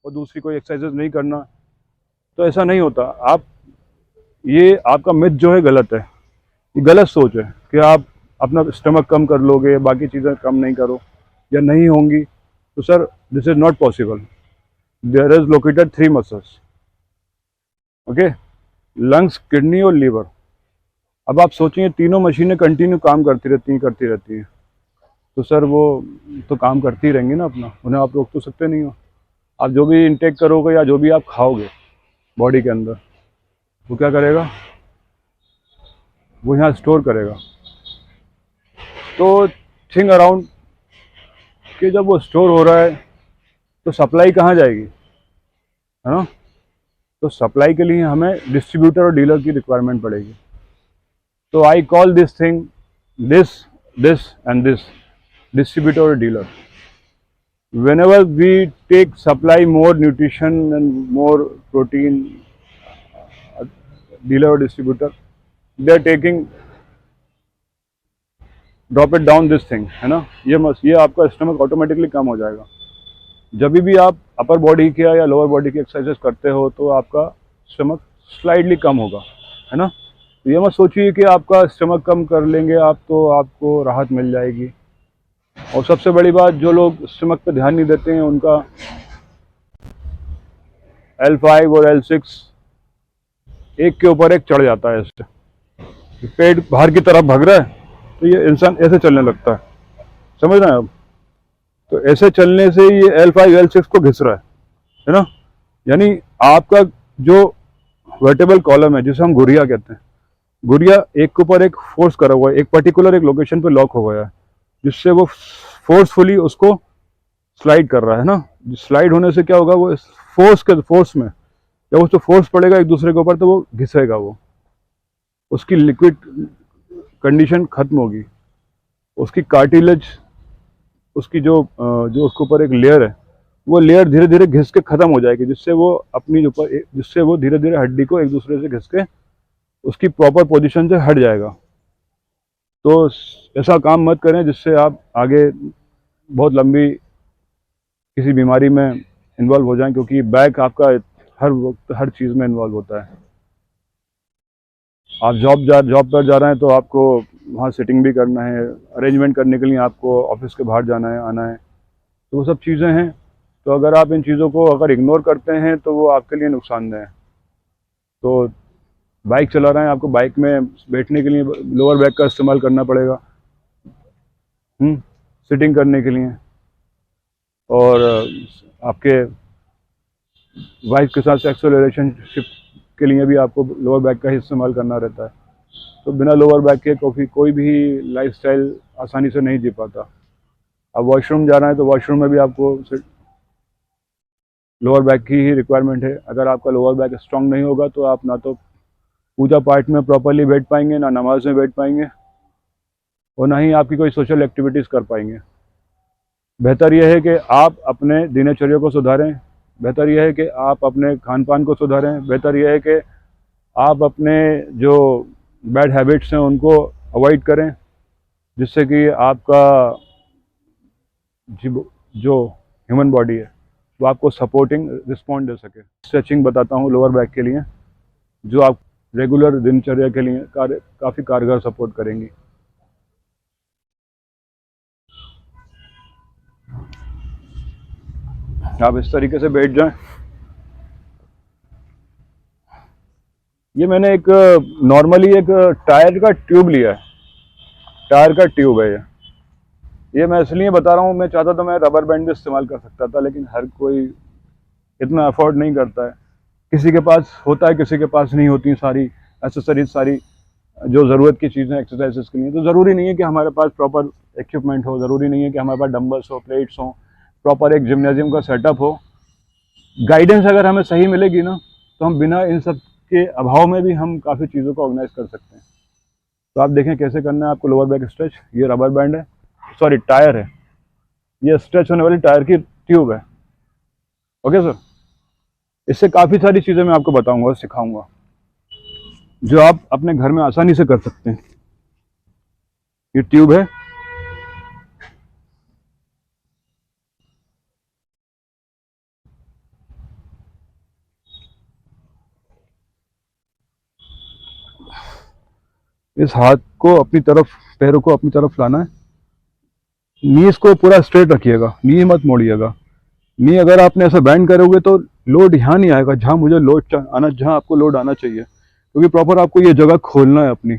और दूसरी कोई एक्सरसाइजेज नहीं करना, तो ऐसा नहीं होता। आप ये आपका मिथ जो है गलत है, ये गलत सोच है कि आप अपना स्टमक कम कर लोगे, बाकी चीज़ें कम नहीं करो या नहीं होंगी। तो sir, this is not possible. There is located 3 muscles, okay, lungs, kidney और लीवर। अब आप सोचिए तीनों मशीनें कंटिन्यू काम करती रहती हैं, तो सर वो तो काम करती रहेंगी ना अपना, उन्हें आप रोक तो सकते नहीं हो। आप जो भी इनटेक करोगे या जो भी आप खाओगे बॉडी के अंदर, वो क्या करेगा, वो यहाँ स्टोर करेगा। तो थिंक अराउंड कि जब वो स्टोर हो रहा है तो सप्लाई कहाँ जाएगी, है ना। तो सप्लाई के लिए हमें डिस्ट्रीब्यूटर और डीलर की रिक्वायरमेंट पड़ेगी। तो I call this thing this this and this, distributor और dealer. Whenever we take supply more nutrition and more protein, dealer or distributor, they are taking drop it down this thing, है ना। ये आपका stomach automatically कम हो जाएगा। जब भी आप अपर बॉडी के या लोअर बॉडी की एक्सरसाइजेस करते हो तो आपका स्टमक स्लाइडली कम होगा, है ना। तो ये मत सोचिए कि आपका स्टमक कम कर लेंगे आप तो आपको राहत मिल जाएगी। और सबसे बड़ी बात, जो लोग स्टमक पे ध्यान नहीं देते हैं उनका L5 और L6 एक के ऊपर एक चढ़ जाता है। इससे पेट बाहर की तरफ भाग रहा है तो ये इंसान ऐसे चलने लगता है, समझ रहे हैं आप। तो ऐसे चलने से ये L5 L6 को घिस रहा है ना। यानी आपका जो वर्टेबल कॉलम है, जिसे हम गुरिया कहते हैं, गुरिया एक के ऊपर एक फोर्स करा हुआ है, एक पर्टिकुलर एक लोकेशन पे लॉक हो गया है, जिससे वो फोर्सफुली उसको स्लाइड कर रहा है ना। स्लाइड होने से क्या होगा, वो फोर्स में जब उसको फोर्स पड़ेगा एक दूसरे के ऊपर तो वो घिसेगा, वो उसकी लिक्विड कंडीशन खत्म होगी, उसकी कार्टिलेज, उसकी जो उसके ऊपर एक लेयर है, वो लेयर धीरे धीरे घिस के खत्म हो जाएगी, जिससे वो धीरे धीरे हड्डी को एक दूसरे से घिस के उसकी प्रॉपर पोजीशन से हट जाएगा। तो ऐसा काम मत करें जिससे आप आगे बहुत लंबी किसी बीमारी में इन्वॉल्व हो जाएं, क्योंकि बैक आपका हर वक्त हर चीज़ में इन्वॉल्व होता है। आप जॉब पर जा रहे हैं तो आपको वहाँ सिटिंग भी करना है, अरेंजमेंट करने के लिए आपको ऑफिस के बाहर जाना है, आना है, तो वो सब चीज़ें हैं। तो अगर आप इन चीज़ों को अगर इग्नोर करते हैं तो वो आपके लिए नुकसानदेह है। तो बाइक चला रहे हैं, आपको बाइक में बैठने के लिए लोअर बैक का इस्तेमाल करना पड़ेगा, सिटिंग करने के लिए। और आपके वाइफ के साथ सेक्सुअल रिलेशनशिप के लिए भी आपको लोअर बैक का ही इस्तेमाल करना रहता है। तो बिना लोअर बैक के कोई भी लाइफस्टाइल आसानी से नहीं जी पाता। अब वॉशरूम जा रहे हैं तो वॉशरूम में भी आपको लोअर बैक की ही रिक्वायरमेंट है। अगर आपका लोअर बैक स्ट्रांग नहीं होगा तो आप ना तो पूजा पाठ में प्रॉपरली बैठ पाएंगे, ना नमाज में बैठ पाएंगे, और ना ही आपकी कोई सोशल एक्टिविटीज़ कर पाएंगे। बेहतर यह है कि आप अपने दिनचर्या को सुधारें, बेहतर यह है कि आप अपने खान पान को सुधारें, बेहतर यह है कि आप अपने जो बैड हैबिट्स हैं उनको अवॉइड करें, जिससे कि आपका जो ह्यूमन बॉडी है वो आपको सपोर्टिंग रिस्पॉन्ड दे सके। स्ट्रेचिंग बताता हूँ लोअर बैक के लिए, जो आप रेगुलर दिनचर्या के लिए काफ़ी कारगर सपोर्ट करेंगी। आप इस तरीके से बैठ जाएं। ये मैंने एक नॉर्मली एक टायर का ट्यूब लिया है, टायर का ट्यूब है ये मैं इसलिए बता रहा हूँ, मैं चाहता तो मैं रबर बैंड भी इस्तेमाल कर सकता था, लेकिन हर कोई इतना अफोर्ड नहीं करता है। किसी के पास होता है, किसी के पास नहीं होती सारी एसेसरीज, सारी जो ज़रूरत की चीज़ें एक्सरसाइजेस के लिए। तो ज़रूरी नहीं है कि हमारे पास प्रॉपर इक्विपमेंट हो, ज़रूरी नहीं है कि हमारे पास डंबल्स हो, प्लेट्स हो, प्रॉपर एक जिम्नेजियम का सेटअप हो। गाइडेंस अगर हमें सही मिलेगी ना, तो हम बिना इन सब के अभाव में भी हम काफ़ी चीज़ों को ऑर्गेनाइज कर सकते हैं। तो आप देखें कैसे करना है आपको लोअर बैक स्ट्रेच। ये रबर बैंड है, सॉरी टायर है, ये स्ट्रेच होने वाली टायर की ट्यूब है। ओके सर, इससे काफ़ी सारी चीज़ें मैं आपको बताऊंगा, सिखाऊंगा, जो आप अपने घर में आसानी से कर सकते हैं। ये ट्यूब है, इस हाथ को अपनी तरफ, पैरों को अपनी तरफ लाना है। नीज को पूरा स्ट्रेट रखिएगा, नी मत मोड़िएगा। नी अगर आपने ऐसा बैंड करोगे तो लोड यहाँ नहीं आएगा जहाँ मुझे लोड आना, जहाँ आपको लोड आना चाहिए, क्योंकि प्रॉपर आपको ये जगह खोलना है अपनी।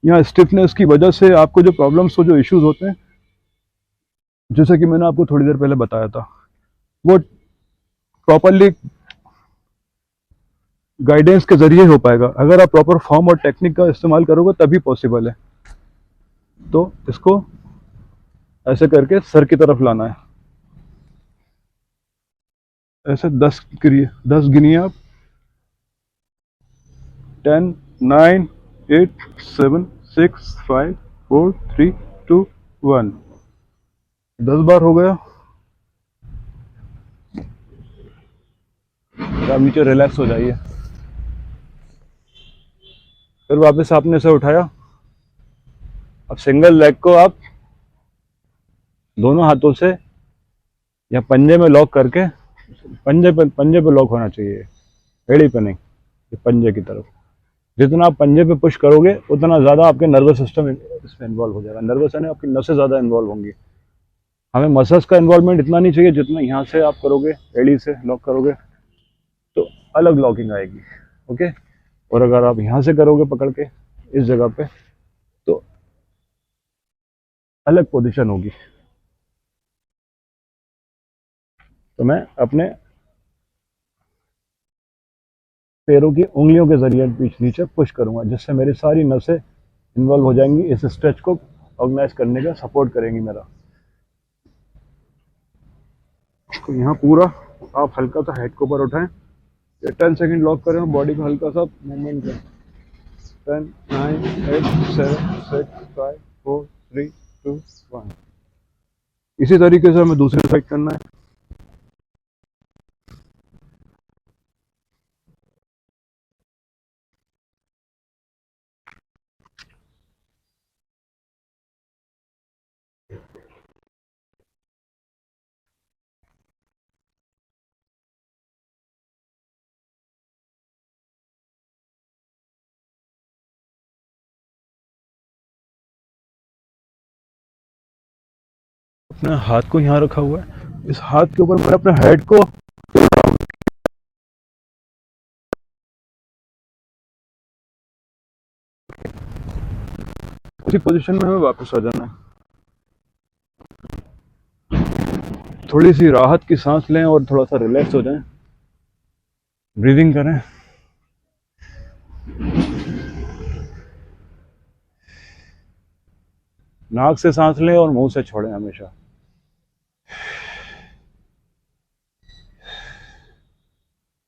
यहाँ स्टिफनेस की वजह से आपको जो प्रॉब्लम्स हो, जो इश्यूज होते हैं, जैसे कि मैंने आपको थोड़ी देर पहले बताया था, वो प्रॉपरली गाइडेंस के जरिए हो पाएगा। अगर आप प्रॉपर फॉर्म और टेक्निक का इस्तेमाल करोगे तभी पॉसिबल है। तो इसको ऐसे करके सर की तरफ लाना है, ऐसे 10 करिए, 10 गिनिए आप। 10, 9, 8, 7, 6, 5, 4, 3, 2, 1। 10 बार हो गया। फिर आप नीचे रिलैक्स हो जाइए। फिर वापस आपने इसे उठाया। अब सिंगल लेग को आप दोनों हाथों से या पंजे में लॉक करके, पंजे पे लॉक होना चाहिए, एड़ी पे नहीं, ये पंजे की तरफ। जितना आप पंजे पे पुश करोगे उतना ज़्यादा आपके नर्वस सिस्टम इसमें इन्वॉल्व हो जाएगा। नर्वस यानी आपकी नसें ज़्यादा इन्वॉल्व होंगी। हमें मसल्स का इन्वॉल्वमेंट इतना नहीं चाहिए जितना यहाँ से आप करोगे, एड़ी से लॉक करोगे तो अलग लॉकिंग आएगी। ओके। और अगर आप यहाँ से करोगे पकड़ के इस जगह पे तो अलग पोजीशन होगी। तो मैं अपने पैरों की उंगलियों के जरिए बीच नीचे पुश करूंगा, जिससे मेरी सारी नसें इन्वॉल्व हो जाएंगी, इस स्ट्रेच को ऑर्गेनाइज करने का सपोर्ट करेंगी मेरा। तो यहाँ पूरा आप हल्का सा हेड को ऊपर उठाएं, 10 सेकंड लॉक करें और बॉडी को हल्का सा मूवमेंट करें। 10, 9, 8, 7, 6, 5, 4, 3, 2, 1। इसी तरीके से हमें दूसरी साइड करना है। अपना हाथ को यहाँ रखा हुआ है, इस हाथ के ऊपर मैं अपने हेड को उसी पोजीशन में हमें वापस आ जाना है। थोड़ी सी राहत की सांस लें और थोड़ा सा रिलैक्स हो जाएं। ब्रीदिंग करें। नाक से सांस लें और मुंह से छोड़ें हमेशा।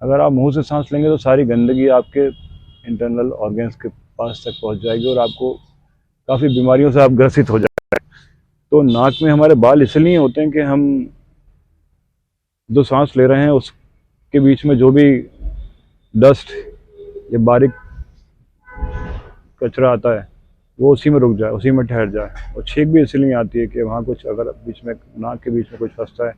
अगर आप मुंह से सांस लेंगे तो सारी गंदगी आपके इंटरनल ऑर्गन्स के पास तक पहुंच जाएगी और आपको काफ़ी बीमारियों से आप ग्रसित हो जाएंगे। तो नाक में हमारे बाल इसलिए होते हैं कि हम जो सांस ले रहे हैं उसके बीच में जो भी डस्ट या बारीक कचरा आता है वो उसी में रुक जाए, उसी में ठहर जाए। और छींक भी इसलिए आती है कि वहाँ कुछ अगर बीच में, नाक के बीच में कुछ फंसता है,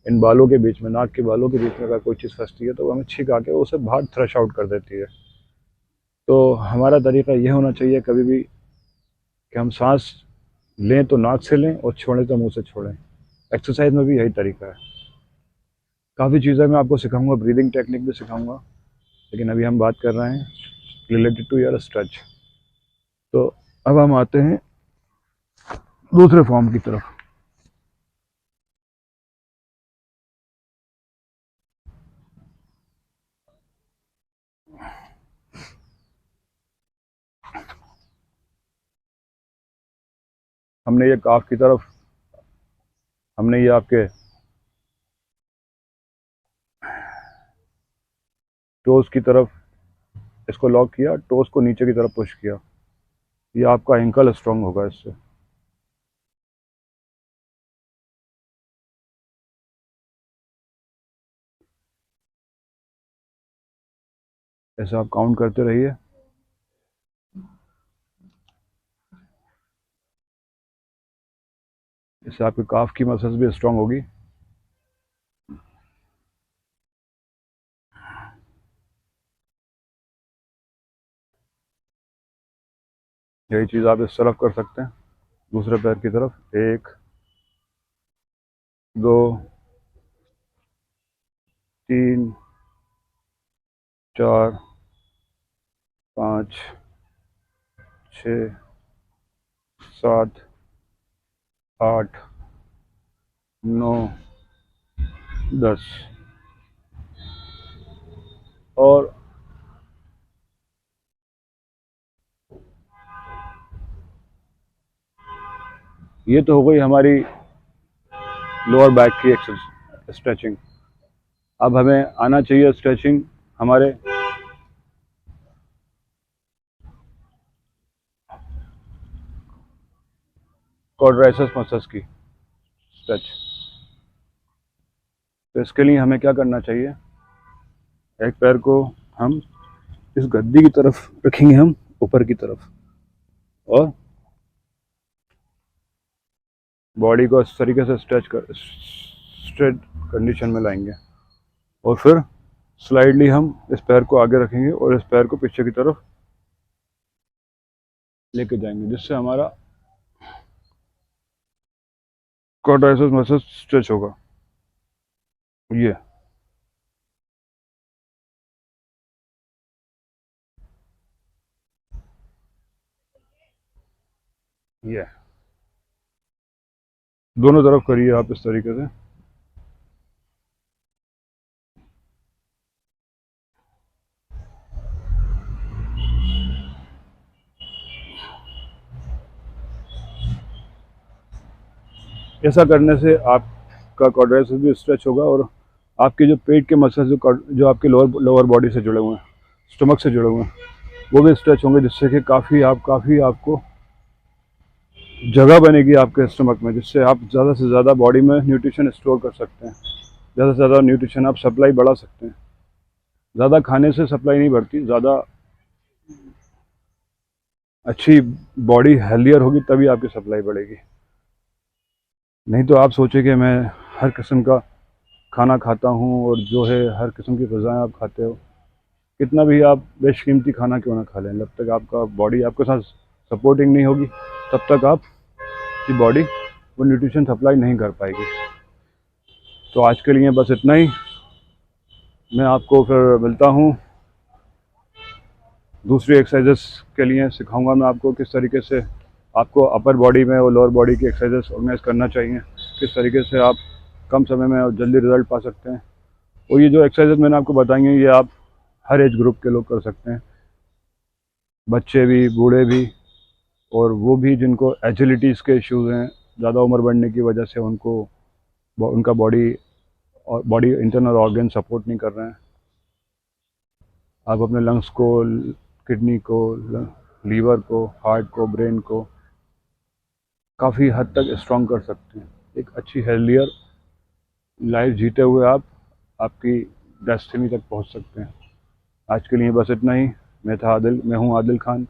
इन बालों के बीच में, नाक के बालों के बीच में अगर कोई चीज़ फंसती है तो हमें छींक आके उसे बाहर थ्रश आउट कर देती है। तो हमारा तरीका ये होना चाहिए कभी भी कि हम सांस लें तो नाक से लें और छोड़ें तो मुंह से छोड़ें। एक्सरसाइज में भी यही तरीका है। काफ़ी चीज़ें मैं आपको सिखाऊंगा, ब्रीदिंग टेक्निक भी सिखाऊंगा, लेकिन अभी हम बात कर रहे हैं रिलेटेड टू योर स्ट्रेच। तो अब हम आते हैं दूसरे फॉर्म की तरफ। हमने ये काफ की तरफ, हमने ये आपके टोस की तरफ इसको लॉक किया, टोस को नीचे की तरफ पुश किया। ये आपका एंकल स्ट्रांग होगा इससे। ऐसे आप काउंट करते रहिए। इससे आपके काफ की मसल्स भी स्ट्रांग होगी। यही चीज़ आप इस तरफ कर सकते हैं, दूसरे पैर की तरफ। 1 2 3 4 5 6 7 8 9 10। और ये तो हो गई हमारी लोअर बैक की एक्सरसाइज स्ट्रेचिंग। अब हमें आना चाहिए स्ट्रेचिंग हमारे क्वाड्राइसेप्स मसल्स की स्ट्रेच। तो इसके लिए हमें क्या करना चाहिए, एक पैर को हम इस गद्दी की तरफ रखेंगे, हम ऊपर की तरफ, और बॉडी को इस तरीके से स्ट्रेट कंडीशन में लाएंगे, और फिर स्लाइडली हम इस पैर को आगे रखेंगे और इस पैर को पीछे की तरफ लेके जाएंगे, जिससे हमारा क्वाड्राइसेप्स मसल स्ट्रेच होगा। ये दोनों तरफ करिए आप इस तरीके से। ऐसा करने से आपका क्वाड्राइसेप्स भी स्ट्रेच होगा, और आपके जो पेट के मसल्स जो आपके लोअर बॉडी से जुड़े हुए हैं, स्टमक से जुड़े हुए हैं, वो भी स्ट्रेच होंगे, जिससे कि काफ़ी आपको जगह बनेगी आपके स्टमक में, जिससे आप ज़्यादा से ज़्यादा बॉडी में न्यूट्रिशन स्टोर कर सकते हैं, ज़्यादा से ज़्यादा न्यूट्रिशन आप सप्लाई बढ़ा सकते हैं। ज़्यादा खाने से सप्लाई नहीं बढ़ती, ज़्यादा अच्छी बॉडी हेल्दियर होगी तभी आपकी सप्लाई बढ़ेगी। नहीं तो आप सोचे कि मैं हर किस्म का खाना खाता हूँ और जो है हर किस्म की ग़िज़ाएँ आप खाते हो, कितना भी आप बेशकीमती खाना क्यों ना खा लें, जब तक आपका बॉडी आपके साथ सपोर्टिंग नहीं होगी तब तक आपकी बॉडी वो न्यूट्रिशन सप्लाई नहीं कर पाएगी। तो आज के लिए बस इतना ही। मैं आपको फिर मिलता हूँ दूसरी एक्सरसाइजेस के लिए। सिखाऊंगा मैं आपको किस तरीके से आपको अपर बॉडी में और लोअर बॉडी की एक्सरसाइजेस ऑर्गेनाइज करना चाहिए, किस तरीके से आप कम समय में और जल्दी रिजल्ट पा सकते हैं। और ये जो एक्सरसाइजेस मैंने आपको बताई हैं, ये आप हर एज ग्रुप के लोग कर सकते हैं, बच्चे भी, बूढ़े भी, और वो भी जिनको एजिलिटीज़ के इश्यूज़ हैं, ज़्यादा उम्र बढ़ने की वजह से उनका बॉडी इंटरनल ऑर्गन सपोर्ट नहीं कर रहे हैं। आप अपने लंग्स को, किडनी को, लीवर को, हार्ट को, ब्रेन को काफ़ी हद तक स्ट्रॉन्ग कर सकते हैं। एक अच्छी हेल्दियर लाइफ जीते हुए आप आपकी डेस्टिनी तक पहुंच सकते हैं। आज के लिए बस इतना ही। मैं हूं आदिल खान।